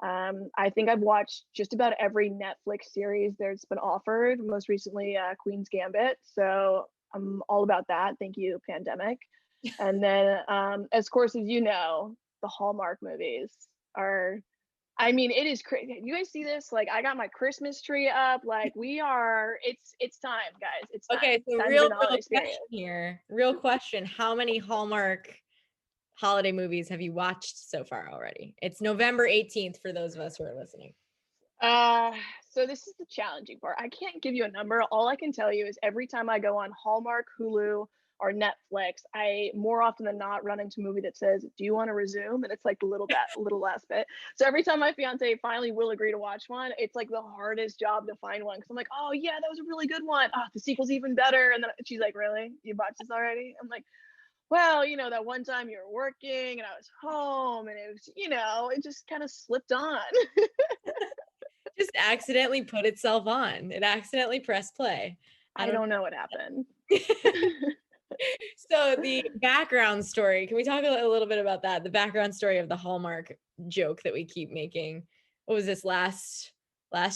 I think I've watched just about every Netflix series there's been offered, most recently Queen's Gambit. So I'm all about that. Thank you, pandemic. And then, as course, as you know, the Hallmark movies are, it is crazy. You guys see this? Like, I got my Christmas tree up. Like, it's time, guys. It's time. Okay, so real question here. Real question. How many Hallmark holiday movies have you watched so far already? It's November 18th for those of us who are listening. So this is the challenging part. I can't give you a number. All I can tell you is every time I go on Hallmark, Hulu, or Netflix, I more often than not run into a movie that says, "Do you want to resume?" And it's like the little last bit. So every time my fiance finally will agree to watch one, it's like the hardest job to find one, because I'm like, "Oh yeah, that was a really good one. Oh, the sequel's even better." And then she's like, "Really? You watched this already?" I'm like, well, that one time you were working and I was home, and it was, it just kind of slipped on. just accidentally put itself on. It accidentally pressed play. I don't know what happened. So the background story, can we talk a little bit about that? The background story of the Hallmark joke that we keep making. What was this last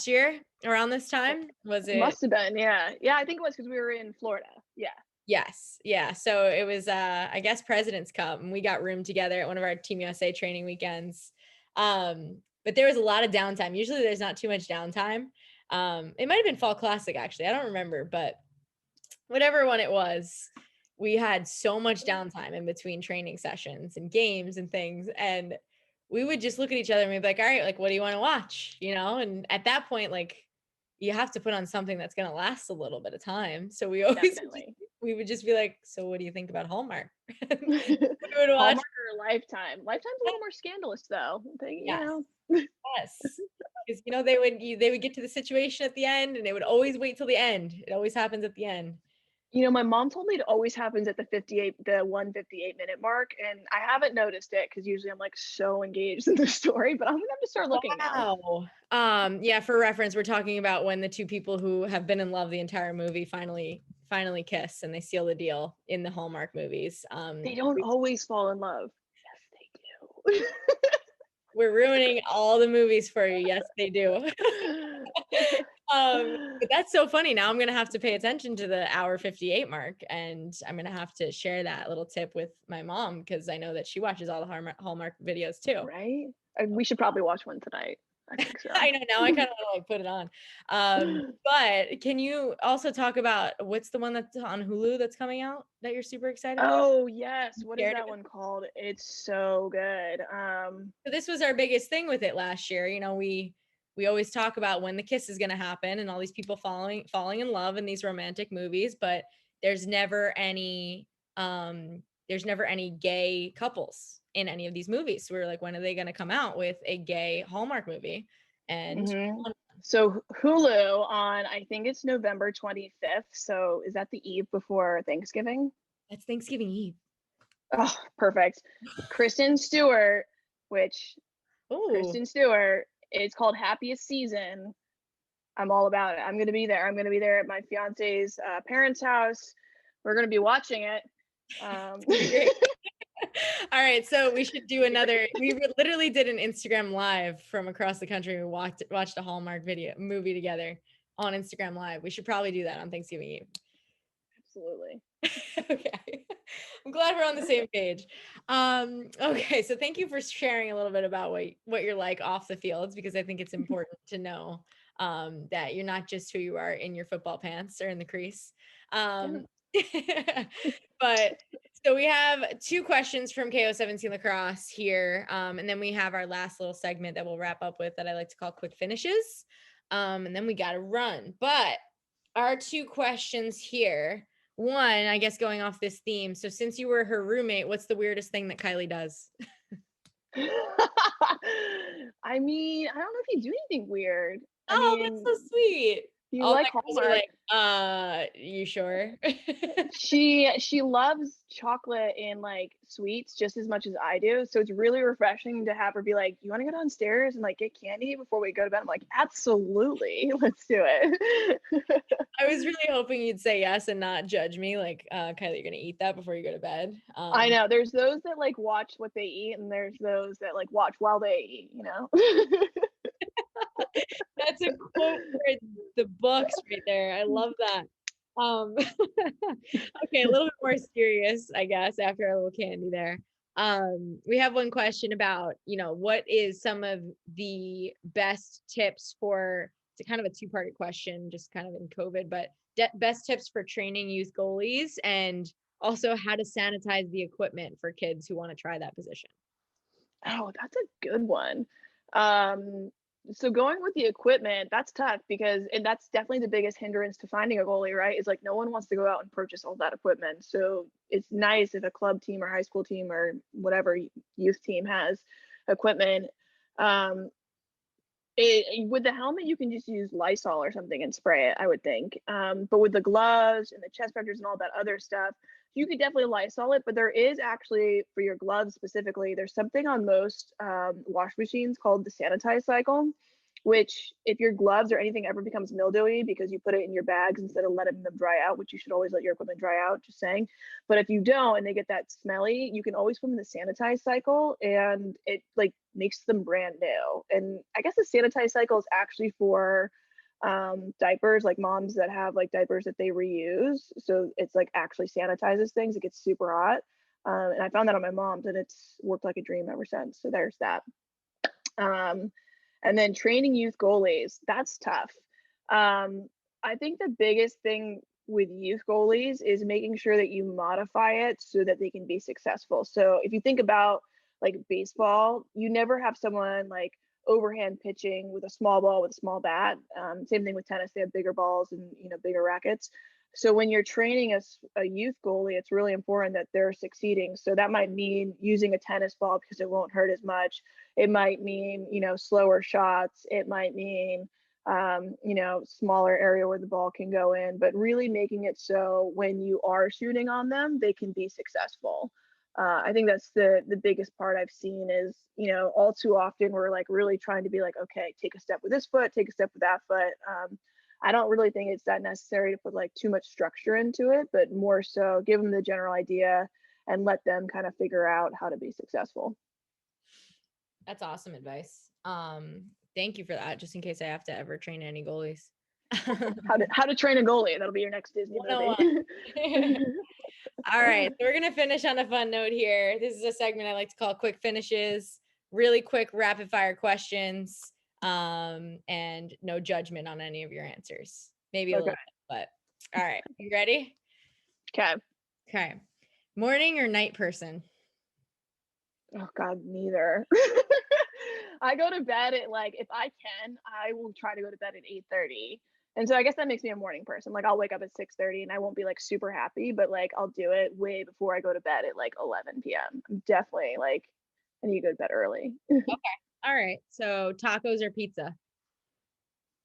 year around this time? Was it? Must have been, yeah. Yeah, I think it was because we were in Florida. Yeah. Yes. Yeah. So it was I guess President's Cup, and we got roomed together at one of our Team USA training weekends. But there was a lot of downtime. Usually there's not too much downtime. It might have been Fall Classic actually. I don't remember, but whatever one it was, we had so much downtime in between training sessions and games and things. And we would just look at each other and we'd be like, all right, like, what do you want to watch? You know? And at that point, like, you have to put on something that's going to last a little bit of time. So we always, we would just be like, so what do you think about Hallmark? We would watch Hallmark or Lifetime. Lifetime's a little more scandalous though. You know. Yes. Because, you know, they would get to the situation at the end and they would always wait till the end. It always happens at the end. You know, my mom told me it always happens at the 1:58-minute mark, and I haven't noticed it because usually I'm like so engaged in the story, but I'm gonna have to start looking now. Yeah, for reference, we're talking about when the two people who have been in love the entire movie finally kiss and they seal the deal in the Hallmark movies. They don't always fall in love. Yes, they do. We're ruining all the movies for you. Yes, they do. But that's so funny. Now I'm gonna have to pay attention to the hour 58 mark, and I'm gonna have to share that little tip with my mom because I know that she watches all the Hallmark videos too. Right? We should probably watch one tonight. I think so. I know, now I kind of want to like put it on. But can you also talk about what's the one that's on Hulu that's coming out that you're super excited about? Oh yes, what is that one called? It's so good. So this was our biggest thing with it last year. You know, we always talk about when the kiss is going to happen and all these people falling in love in these romantic movies, but there's never any gay couples in any of these movies. So we were like, when are they going to come out with a gay Hallmark movie? And so Hulu on, I think it's November 25th. So is that the eve before Thanksgiving? That's Thanksgiving Eve. Oh, perfect. Kristen Stewart, it's called Happiest Season. I'm all about it. I'm going to be there. I'm going to be there at my fiance's parents' house. We're going to be watching it. Great. All right, so we should do another. We literally did an Instagram live from across the country. We watched a Hallmark movie together on Instagram Live. We should probably do that on Thanksgiving Eve. Absolutely. Okay. I'm glad we're on the same page. Okay, so thank you for sharing a little bit about what you're like off the fields, because I think it's important to know that you're not just who you are in your football pants or in the crease. But so we have 2 questions from KO17 Lacrosse here. And then we have our last little segment that we'll wrap up with that I like to call quick finishes. And then we got to run. But our 2 questions here. One, I guess going off this theme. So since you were her roommate, what's the weirdest thing that Kylie does? I mean, I don't know if you do anything weird. That's so sweet. You like Hallmark? You sure? She loves chocolate and like sweets just as much as I do. So it's really refreshing to have her be like, "You want to go downstairs and like get candy before we go to bed?" I'm like, "Absolutely, let's do it." I was really hoping you'd say yes and not judge me, like, Kylie, you're gonna eat that before you go to bed. I know there's those that like watch what they eat, and there's those that like watch while they eat. You know. That's a quote for the books right there. I love that. Okay, a little bit more serious, I guess, after a little candy there. We have one question about, what is some of the best tips for, it's kind of a 2-part question, just kind of in COVID, but best tips for training youth goalies, and also how to sanitize the equipment for kids who want to try that position. Oh, that's a good one. So going with the equipment, that's tough and that's definitely the biggest hindrance to finding a goalie, right? Is like no one wants to go out and purchase all that equipment. So it's nice if a club team or high school team or whatever youth team has equipment. With the helmet, you can just use Lysol or something and spray it, I would think. But with the gloves and the chest protectors and all that other stuff, you could definitely Lysol it. But there is actually, for your gloves specifically, there's something on most wash machines called the sanitize cycle, which if your gloves or anything ever becomes mildewy because you put it in your bags instead of letting them dry out, which you should always let your equipment dry out, just saying. But if you don't and they get that smelly, you can always put them in the sanitize cycle and it like makes them brand new. And I guess the sanitize cycle is actually for diapers, like moms that have like diapers that they reuse. So it's like actually sanitizes things. It gets super hot. And I found that on my mom's and it's worked like a dream ever since. So there's that. And then training youth goalies, that's tough. I think the biggest thing with youth goalies is making sure that you modify it so that they can be successful. So if you think about like baseball, you never have someone like overhand pitching with a small ball with a small bat. Same thing with tennis, they have bigger balls and bigger rackets. So when you're training a youth goalie, it's really important that they're succeeding. So that might mean using a tennis ball because it won't hurt as much. It might mean, slower shots. It might mean, smaller area where the ball can go in, but really making it so when you are shooting on them, they can be successful. I think that's the biggest part I've seen is, all too often we're like really trying to be like, okay, take a step with this foot, take a step with that foot. I don't really think it's that necessary to put like too much structure into it, but more so give them the general idea and let them kind of figure out how to be successful. That's awesome advice. Thank you for that. Just in case I have to ever train any goalies. how to train a goalie. That'll be your next Disney movie. All right. So we're going to finish on a fun note here. This is a segment I like to call quick finishes, really quick rapid fire questions. And no judgment on any of your answers. Maybe a little bit, but all right. You ready? Okay. Morning or night person? Oh God, neither. I go to bed at like, if I can, I will try to go to bed at 8:30. And so I guess that makes me a morning person. Like I'll wake up at 6:30 and I won't be like super happy, but like I'll do it way before I go to bed at like 11 p.m. I'm definitely like, I need to go to bed early. Okay. All right. So tacos or pizza?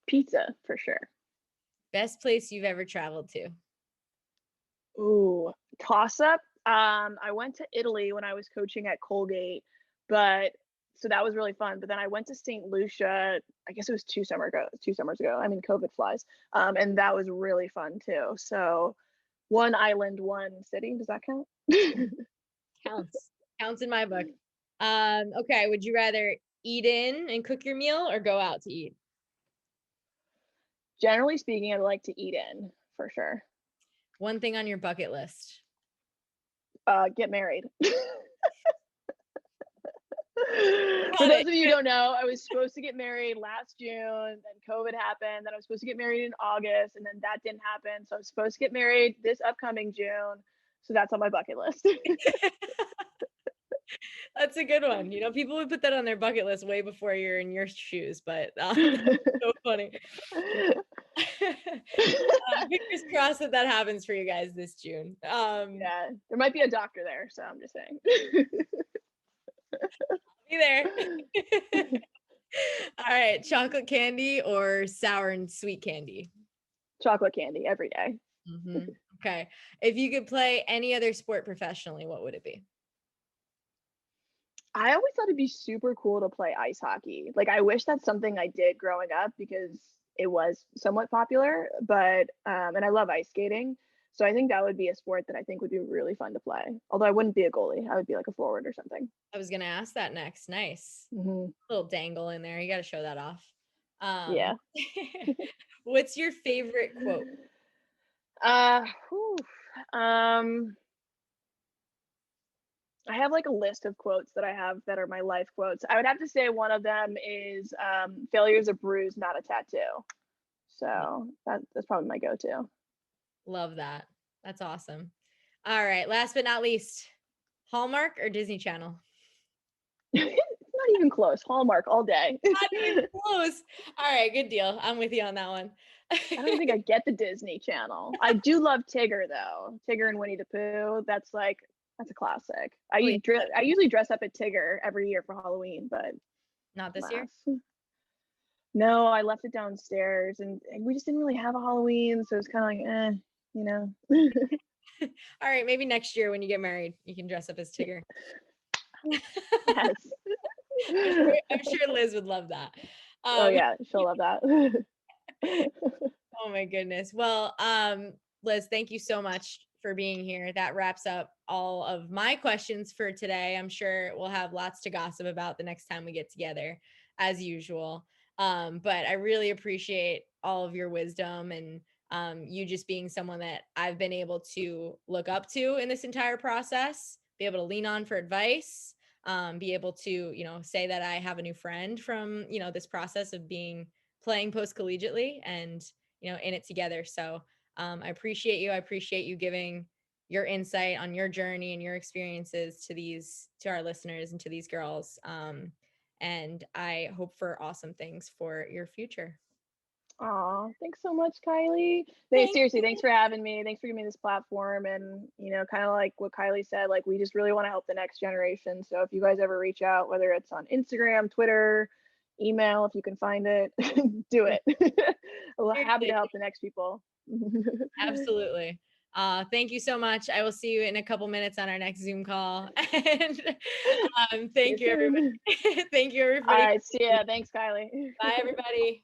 Pizza for sure. Best place you've ever traveled to? Ooh, toss up. I went to Italy when I was coaching at Colgate, so that was really fun. But then I went to St. Lucia, I guess it was 2 summers ago. I mean, COVID flies. And that was really fun too. So one island, one city. Does that count? Counts in my book. Okay. Would you rather eat in and cook your meal or go out to eat? Generally speaking, I'd like to eat in for sure. One thing on your bucket list? Get married. For those of you who don't know, I was supposed to get married last June, then COVID happened, then I was supposed to get married in August, and then that didn't happen. So I'm supposed to get married this upcoming June. So that's on my bucket list. That's a good one. People would put that on their bucket list way before you're in your shoes, but that's so funny. Fingers crossed that happens for you guys this June. Yeah, there might be a doctor there, so I'm just saying. Be there. All right, chocolate candy or sour and sweet candy? Chocolate candy every day. Mm-hmm. Okay. If you could play any other sport professionally, what would it be? I always thought it'd be super cool to play ice hockey. Like I wish that's something I did growing up because it was somewhat popular, but and I love ice skating. So I think that would be a sport that I think would be really fun to play. Although I wouldn't be a goalie. I would be like a forward or something. I was going to ask that next. Nice. Mm-hmm. Little dangle in there. You got to show that off. Yeah. What's your favorite quote? I have like a list of quotes that I have that are my life quotes. I would have to say one of them is failure is a bruise, not a tattoo. So that's probably my go-to. Love that. That's awesome. All right. Last but not least, Hallmark or Disney Channel? Not even close. Hallmark all day. Not even close. All right. Good deal. I'm with you on that one. I don't think I get the Disney Channel. I do love Tigger though. Tigger and Winnie the Pooh. That's a classic. I usually dress up at Tigger every year for Halloween, but not this year. No, I left it downstairs, and we just didn't really have a Halloween, so it's kind of like, All right, maybe next year when you get married, you can dress up as Tigger. Yes. I'm sure Liz would love that. Oh Um, yeah, she'll love that. oh my goodness. Well, Liz, thank you so much for being here. That wraps up all of my questions for today. I'm sure we'll have lots to gossip about the next time we get together, as usual. But I really appreciate all of your wisdom and you just being someone that I've been able to look up to in this entire process, be able to lean on for advice, be able to, say that I have a new friend from, this process of playing post collegiately and, in it together. So I appreciate you. I appreciate you giving your insight on your journey and your experiences to our listeners and to these girls. And I hope for awesome things for your future. Aw, thanks so much, Kylie. Thank Seriously, you. thanks for having me. Thanks for giving me this platform. And, kind of like what Kylie said, like we just really want to help the next generation. So if you guys ever reach out, whether it's on Instagram, Twitter, email, if you can find it, do it. We're happy to Seriously, help the next people. absolutely. Thank you so much. I will see you in a couple minutes on our next Zoom call. And See you thank you, soon. everybody. Thank you, All everybody. right, see ya. Thanks, Kylie. Bye, everybody.